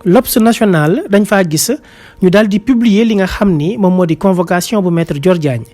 l'Obs national dañ faa gis ñu daal di publier li nga xam ni moom moo di convocation bu maître Dior Diagne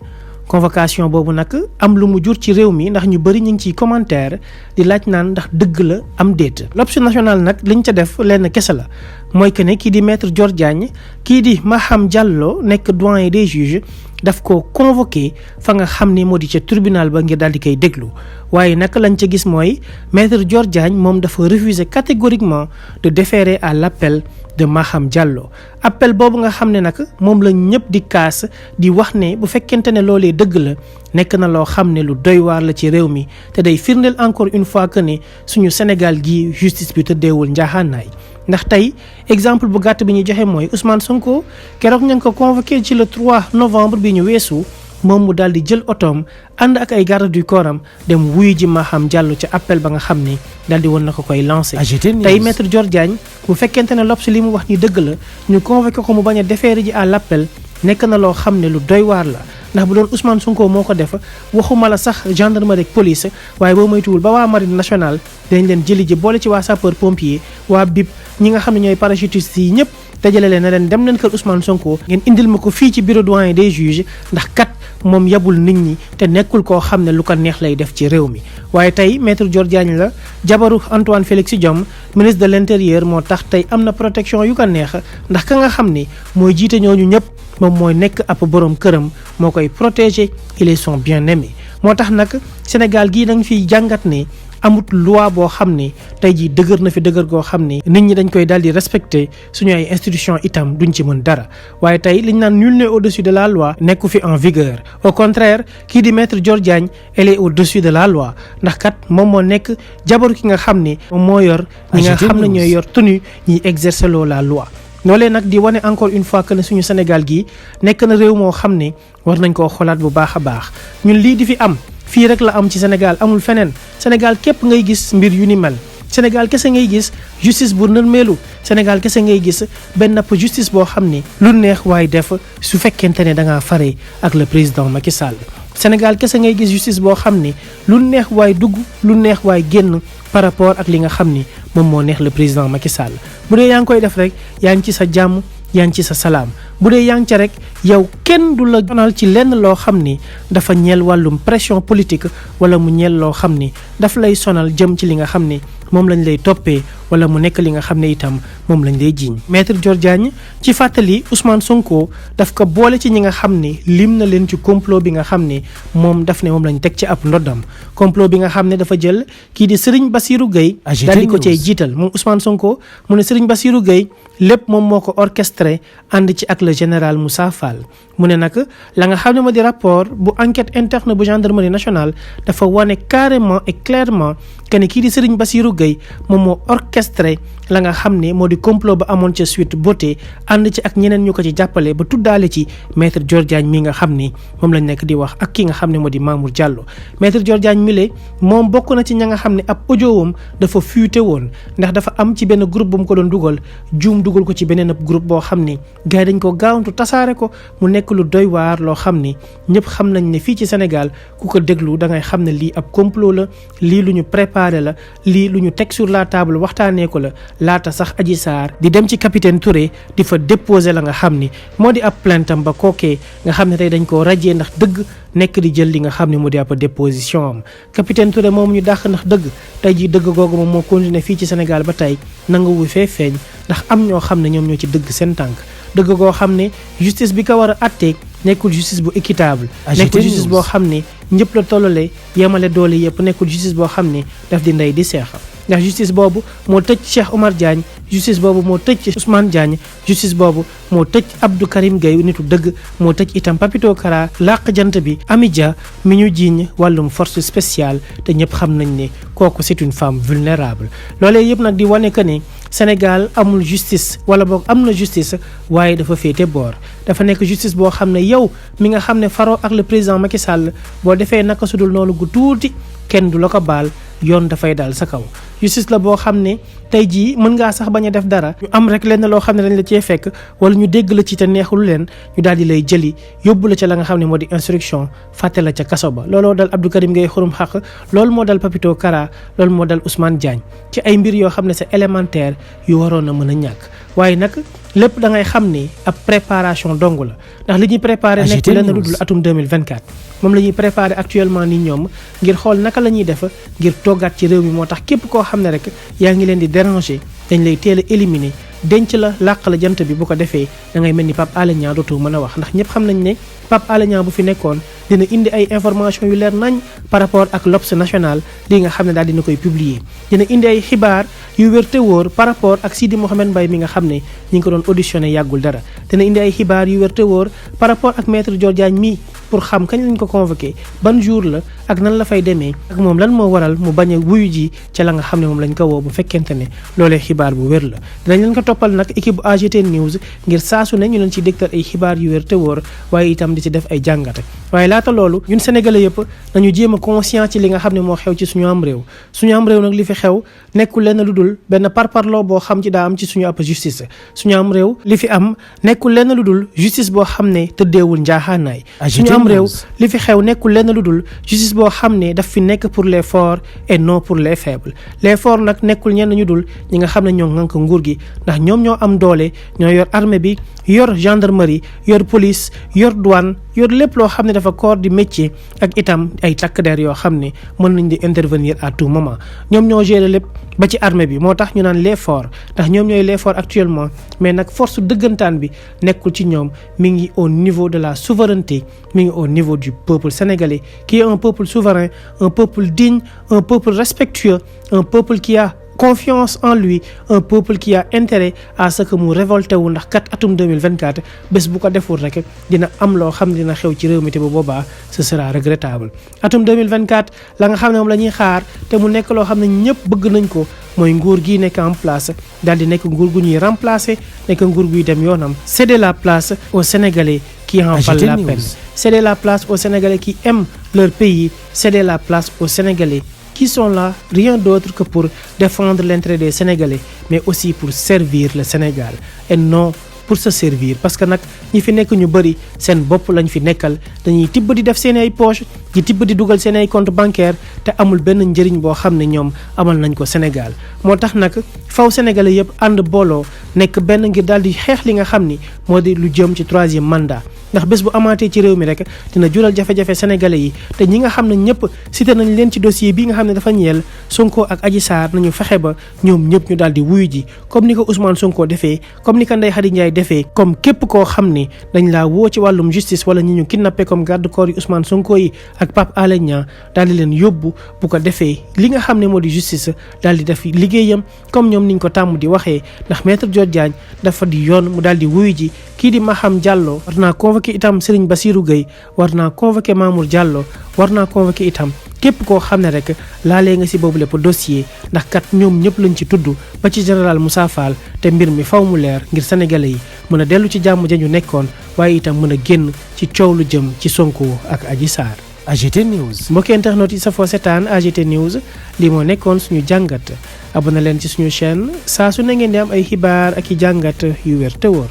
convocation boobu nag am lu mu jur ci réew mi ndax ñu bëri ñu ngi ciy commentaire di laaj naan ndax dëgg la am déet. l'Obs national nag liñ ca def lenn kese la mooy que ne kii di maître Dior Diagne kii di Maham Diallo nekk doyen des juges daf ko convoqué fa nga xam ni moo di ca tribunal ba ngir daal di koy déglu waaye nag lañ ca gis mooy maître Dior Diagne moom dafa refuser catégoriquement de déférer à l'appel de Maham Diallo appel boobu nga xam ne nag moom la ñëpp di kaas di wax ne bu fekkente ne loolee dëgg la nekk na loo xam ne lu doy waar la ci réew mi te day firndeel encore une fois que ne suñu Sénégal gi justice bi tëddeewul njaaxaanaay ndax tey exemple bu gàtt bi ñuy joxe mooy Ousmane Sonko keroog ña ngi ko convoqué ci le 3 novembre bi ñu weesu moom mu daal di jël otoom ànd ak ay garde du corps am dem wuyu ji Maham Diallo ca appel ba nga xam ni daal di woon na ko koy lancé. tey maître Dior Diagne bu fekkente ne L'Obs li mu wax ni dëgg la ñu convoqué ko mu bañ a déférer ji à l'appel nekk na loo xam ne lu doy waar la ndax bu doon Ousmane Sonko moo ko def waxuma la sax gendarmerie ak police waaye boo moytuwul ba waa marine nationale dañ leen jëli ji boole ci waa sapeur pompier waa BIP ñi nga xam ne ñooy parachutistes yi ñëpp dajale leen ne leen dem leen kër Ousmane Sonko ngeen indil ma ko fii ci bureau doyen des juges ndax kat moom yabul nit ñi te nekkul koo xam ne lu ko neex lay def ci réew mi. waaye tey maître Dior Diagne la jabaru Antoine Félix Diome ministre de l'intérieur moo tax tey am na protection yu ko neex ndax ka nga xam ni mooy jiite ñooñu ñëpp moom mooy nekk ab borom këram moo koy protéger il est son bien-aimé. moo tax nag Sénégal gii dañ fiy jàngat ne amut loi boo xam ne tey jii dëgër na fi dëgër goo xam ne nit ñi dañ koy daal di respecter suñu ay institutions itam duñ ci mën dara waaye tey liñ naan nul n'est au-dessus de la loi nekku fi en vigueur au contraire kii di maître Dior Diagne elle est au-dessus de la loi ndax kat moom moo nekk jabaru ki nga xam ne moom moo yor ñi nga xam ne ñooy yor tenue ñiy exercer loo la loi. loolee nag di wane encore une fois que ne suñu Sénégal gii nekk na réew moo xam ne war nañ koo xoolaat bu baax a baax ñun lii di fi am fii rek la am ci Sénégal amul feneen Sénégal képp ngay gis mbir yu ni mel Sénégal kese ngay gis justice bu nërmeelu Sénégal kese ngay gis benn napp justice boo xam ne lu neex waaye def su fekkente ne da ngaa fare ak le président Macky Sall. Sénégal kese ngay gis justice boo xam ne lu neex waay dugg lu neex waay génn par rapport ak li nga xam ni moom moo neex le président Macky Sall bu dee yaa ngi koy def rek yaa ngi ci sa jàmm yaa ngi ci sa salaam bu dee yaa ngi ca rek yow kenn du la sonal ci lenn loo xam ni dafa ñeel wàllum pression politique wala mu ñeel loo xam ni daf lay sonal jëm ci li nga xam ni moom lañ lay toppee wala mu nekk li nga xam ne itam moom lañ lay jiiñ. maître Dior Diagne ci fàttali Ousmane Sonko daf ko boole ci ñi nga xam ni lim na leen ci complot bi nga xam ni moom daf ne moom lañ teg ci ab ndoddam complot bi nga xam ne dafa jël kii di Serigne Bassirou Gueye daal di ko cay jiital moom Ousmane Sonko mu ne Serigne Bassirou Gueye lépp moom moo ko orchestré ànd ci ak le général Moussa Fall mu ne nag la nga xam ne moo di rapport bu enquête interne bu gendarmerie nationale dafa wane carrément et clairement que ne kii di Serigne Bassirou Gueye moom moo orchestré la nga xam ne moo di complot ba amoon ca Sweet Beauté ànd ci ak ñeneen ñu ko ci jàppale ba tuddaale ci maître Dior Diagne mi nga xam ni moom lañ nekk di wax ak ki nga xam ne moo di Mamour Diallo maître Dior Diagne mile moom bokk na ci ña nga xam ne ab audiowam dafa fuité woon ndax dafa am ci benn groupe bu mu ko doon dugal juum dugal ko ci beneen ab groupe boo xam ni gars yi dañ ko gaawantu tasaare ko mu nekk lu doy waar loo xam ni ñëpp xam nañ ne fii ci Sénégal ku ko déglu da ngay xam ne lii ab complot la lii lu ñu préparé la lii lu ñu teg sur la table waxtaanee ko la laata sax Adji Sarr di dem ci capitaine Touré di fa déposer la nga xam ni moo di ab plaintam ba kookee nga xam ne tey dañ koo rajee ndax dëgg nekk di jël li nga xam ne mu di ab déposition am capitaine Touré moom ñu dàq ndax dëgg tey jii dëgg googu moom moo continuer fii ci Sénégal ba tey nanga wu fee feeñ ndax am ñoo xam ne ñoom ñoo ci dëgg seen tànk dëgg goo xam ne justice bi ko war a àttee nekkul justice bu équitable nekkul justice boo xam ne ñëpp la tollale yemale doole yëpp nekkul justice boo xam ne daf di ndey di seexa ndax justice boobu moo tëj Cheikh Oumar Diagne justice boobu moo tëj Ousmane Diagne justice boobu moo tëj Abdou Karim Gueye nitu dëgg moo tëj itam Papito Kara làq jant bi Amidia mi ñu jiiñ wàllum force spéciale te ñëpp xam nañ ne kooku c'est une femme vulnérable loolee yëpp nag di wane que ne Sénégal amul justice wala boog am na justice waaye dafa féete boor dafa nekk justice boo xam ne yow mi nga xam ne faroo ak le président Macky Sall boo defee naka sudul noonu gu tuuti kenn du la ko baal yoon dafay dal sa kaw justice la boo xam ne tey jii mën ngaa sax bañ a def dara ñu am rek lenn loo xam ne dañ la cee fekk wala ñu dégg la ci te neexul leen ñu daal di lay jëli yóbbu la ca la nga xam ne moo di instruction fàtte la ca kaso ba looloo dal Abdou Karim Gueye xurum xaq loolu moo dal Papito Kara loolu moo dal Ousmane Diagne ci ay mbir yoo xam ne c'est élémentaire yu waroon a mën a ñàkk waaye nag lépp da ngay xam ni ab préparation dong la ndax li ñuy préparé nekk lenn lu dul atum 2024 moom la ñuy préparé actuellement ni ñoom ngir xool naka la ñuy def ngir toggaat ci réew mi moo tax képp koo xam ne rek yaa ngi leen di déranger dañ lay teel a éliminer denc la làq la jant bi bu ko defee da ngay mel ni Pape Alé Niang dootoo mën a wax ndax ñëpp xam nañ ne Pape Alé Niang bu fi nekkoon dina indi ay information yu leer nañ par rapport ak l'Obs national li nga xam ne daal dina koy publier dina indi ay xibaar yu wér te wóor par rapport ak Sidi Mohamed Mbaye mi nga xam ne ñi ngi ko doon auditionné yàggul dara dina indi ay xibaar yu wér te wóor par rapport ak maître Dior Diagne mi pour xam kañ lañ ko convoqué ban jour la ak nan la fay demee ak moom lan moo waral mu bañ a wuyu ji ca la nga xam ne moom lañ ko woo bu fekkente ne loolee xibaar bu wér la dinañ leen ko toppal nag équipe bu AGT News ngir saasu ne ñu leen ci dégtal ay xibaar yu wér te wóor waaye itam di ci def ay jàngate waaye laata loolu ñun sénégalais yëpp nañu jéem a conscient ci li nga xam ne moo xew ci suñu am réew nag li fi xew nekkul lenn lu dul benn parparloo boo xam ci daa am ci suñu ab justice suñu am réew li fi am nekkul lenn lu dul justice boo xam ne tëddeewul njaaxaanaay suñu am réew li fi xew nekkul lenn lu dul justice boo xam ne daf fi nekk pour les forts et non pour les faibles les forts nag nekkul ñenn ñu dul ñi nga xam ne ñoo ŋànk nguur gi ndax ñoom ñoo am doole ñoo yor armée bi yor gendarmerie yor police yor douane yor lépp loo xam ne dafa corps du métier ak itam ay takk der yoo xam ne mën nañ di intervenir à tout moment ñoom ñoo gérer lépp ba ci armée bi moo tax ñu naan les forts ndax ñoom ñooy les forts actuellement mais nag force dëggantaan bi nekkul ci ñoom mi ngi au niveau de la souveraineté mi ngi au niveau du peuple sénégalais qui est un peuple souverain un peuple digne un peuple respectueux un peuple qui a confiance en lui un peuple qui a intérêt à ce que mu révolté wu ndax kat atum 2024 bés bu ko deful rek dina am loo xam ne dina xew ci réew mi te bu boobaa ce sera regrettable atum 2024 la nga xam ne moom la ñuy xaar te mu nekk loo xam ne ñëpp bëgg nañ ko mooy nguur gi nekk en place daal di nekk nguur gu ñuy remplacer nekk nguur guy dem yoonam céder la place aux Sénégalais qui en valent la peine céder la place aux Sénégalais qui aiment leur pays céder la place aux Sénégalais qui sont là rien d'autre que pour défendre l'intérêt des Sénégalais mais aussi pour servir le Sénégal et non pour se servir parce que nag ñi fi nekk ñu bëri seen bopp lañ fi nekkal dañuy tibb di def seen ay poche di tibb di dugal seen ay compte bancaire te amul benn njëriñ boo xam ne ñoom amal nañ ko Sénégal moo tax nag faw Sénégalais yëpp ànd booloo nekk benn ngir daal di xeex li nga xam ni moo di lu jëm ci 3e mandat ndax bés bu amaatee ci réew mi rek dina jural jafe-jafe sénégalais yi te ñi nga xam ne ñëpp cité nañ leen ci dossier bi nga xam ne dafa ñeel Sonko ak Adji Sarr nañu fexe ba ñoom ñëpp ñu daal di wuyu ji comme ni ko Ousmane Sonko defee comme ni ko Ndeye Khady Ndiaye defee comme képp koo xam ne dañ laa woo ci wàllum justice wala ñi ñu kidnappé comme garde corps yi Ousmane Sonko yi ak Pape Alé Niang daal di leen yóbbu bu ko defee li nga xam ne moo di justice daal di def liggéeyam comme ñoom niñ ko tàmm di waxee ndax maître Dior Diagne dafa di yoon mu daal di wuyu ji kii di Maham Diallo war naa convoqué itam Serigne Bassirou Gueye war naa convoqué Mamour Diallo war naa convoqué itam képp koo xam ne rek laalee nga si boobu lépp dossier ndax kat ñoom ñëpp lañ ci tudd ba ci général Moussa Fall te mbir mi faw mu leer ngir sénégalais yi mën a dellu ci jàmm ja ñu nekkoon waaye itam mën a génn ci coow lu jëm ci Sonko ak Adji Sarr. AGT News mbokki internet yi safoo setaan AGT News lii moo nekkoon suñu jàngat abonné leen ci suñu chaîne saa su ne ngeen di am ay xibaar ak i jàngat yu wér te wóor.